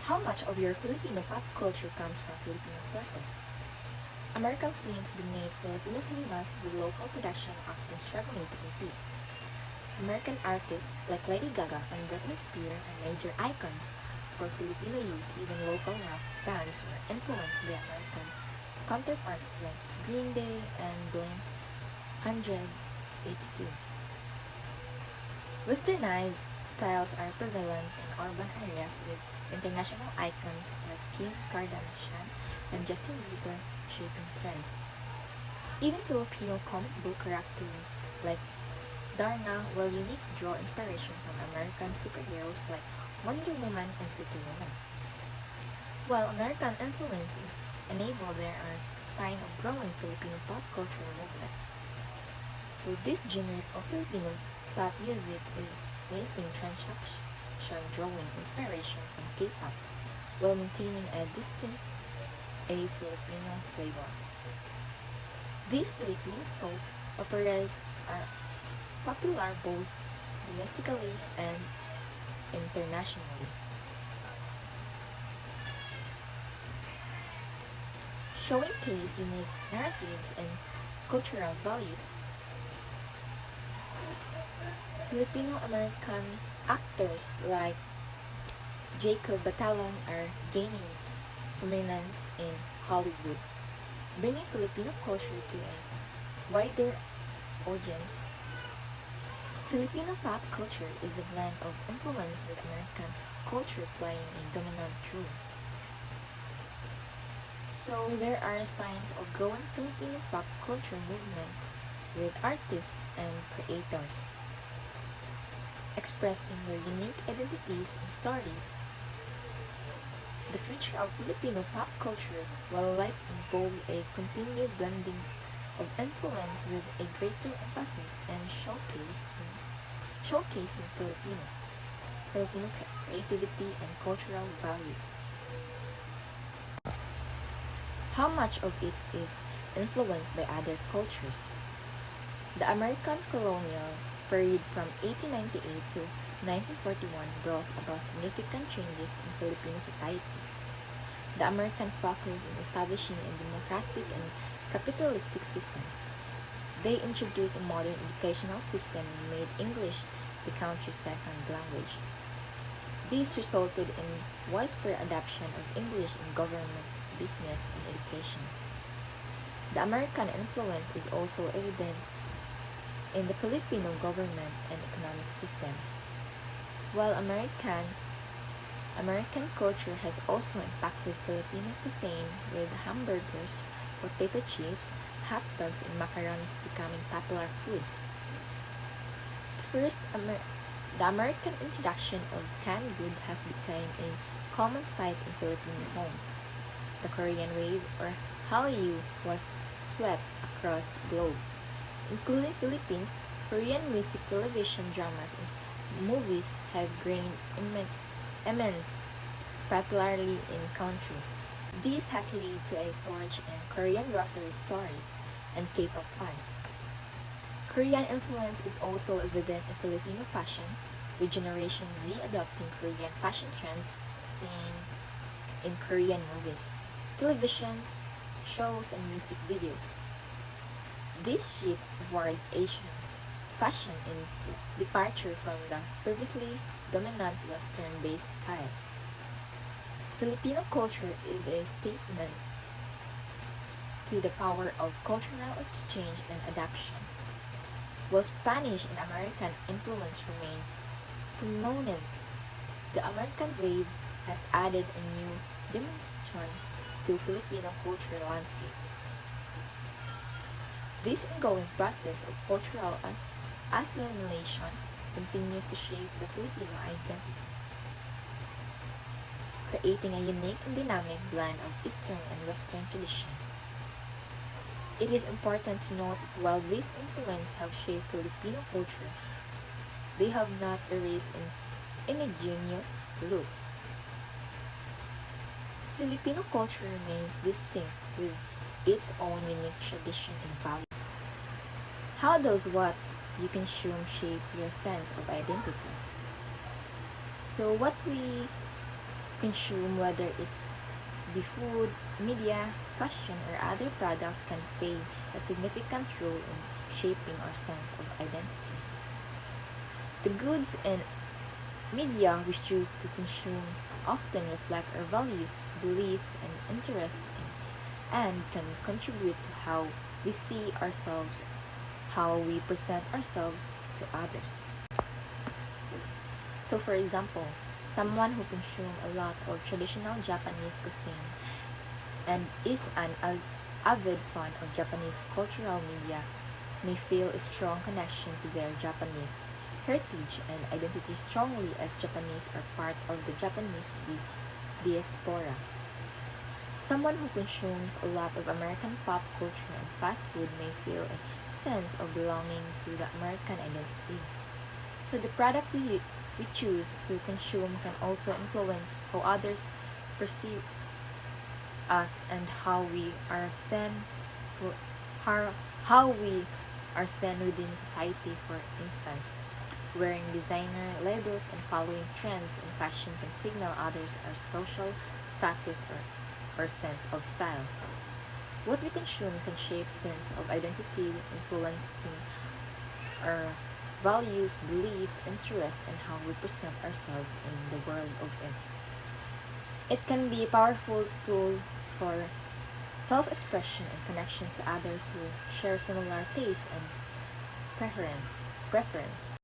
How much of your Filipino pop culture comes from Filipino sources? American films dominate Filipino cinemas with local production often struggling to compete. American artists like Lady Gaga and Britney Spears are major icons for Filipino youth. Even local rock bands were influenced by American counterparts like Green Day and Blink 182. Westernized styles are prevalent in urban areas with international icons like Kim Kardashian and Justin Bieber shaping trends. Even Filipino comic book characters like Darna will unique draw inspiration from American superheroes like Wonder Woman and Superwoman. While American influences enable, there are signs of growing Filipino pop culture movement. So this genre of Filipino pop music is making transaction drawing inspiration from K-pop while maintaining a distinct Filipino flavor. These Filipino soap operas are popular both domestically and internationally, showcase unique narratives and cultural values. Filipino-American actors like Jacob Batalon are gaining prominence in Hollywood, bringing Filipino culture to a wider audience. Filipino pop culture is a blend of influence with American culture playing a dominant role. So there are signs of growing Filipino pop culture movement with artists and creators expressing their unique identities and stories. The future of Filipino pop culture will likely involve a continued blending of influence with a greater emphasis and showcasing Filipino creativity and cultural values. How much of it is influenced by other cultures? The American colonial period from 1898 to 1941 brought about significant changes in Filipino society. The American focused on establishing a democratic and capitalistic system. They introduced a modern educational system and made English the country's second language. This resulted in widespread adoption of English in government, business, and education. The American influence is also evident in the Filipino government and economic system. While American culture has also impacted Filipino cuisine with hamburgers, potato chips, hot dogs, and macaronis becoming popular foods. The American introduction of canned goods has become a common sight in Filipino homes. The Korean wave or Hallyu was swept across the globe, including Philippines. Korean music, television dramas, and movies have gained immense popularity in country. This has led to a surge in Korean grocery stores and K-pop fans. Korean influence is also evident in Filipino fashion, with Generation Z adopting Korean fashion trends seen in Korean movies, televisions, shows, and music videos. This shift towards Asian fashion in departure from the previously dominant Western-based style. Filipino culture is a statement to the power of cultural exchange and adaptation. While Spanish and American influence remain prominent, the American wave has added a new dimension to Filipino cultural landscape. This ongoing process of cultural assimilation continues to shape the Filipino identity, creating a unique and dynamic blend of Eastern and Western traditions. It is important to note that while these influences have shaped Filipino culture, they have not erased indigenous roots. Filipino culture remains distinct with its own unique tradition and value. How does what you consume shape your sense of identity? So what we consume, whether it be food, media, fashion, or other products, can play a significant role in shaping our sense of identity. The goods and media we choose to consume often reflect our values, belief, and interest in, and can contribute to how we see ourselves, how we present ourselves to others. So, for example, someone who consumes a lot of traditional Japanese cuisine and is an avid fan of Japanese cultural media may feel a strong connection to their Japanese heritage and identity strongly as Japanese are part of the Japanese diaspora. Someone who consumes a lot of American pop culture and fast food may feel a sense of belonging to the American identity. So the product we choose to consume can also influence how others perceive us and how, how we are seen within society. For instance, wearing designer labels and following trends in fashion can signal others our social status or sense of style. What we consume can shape sense of identity, influencing our values, belief, interest, and how we present ourselves in the world of it. It can be a powerful tool for self-expression and connection to others who share similar taste and preference.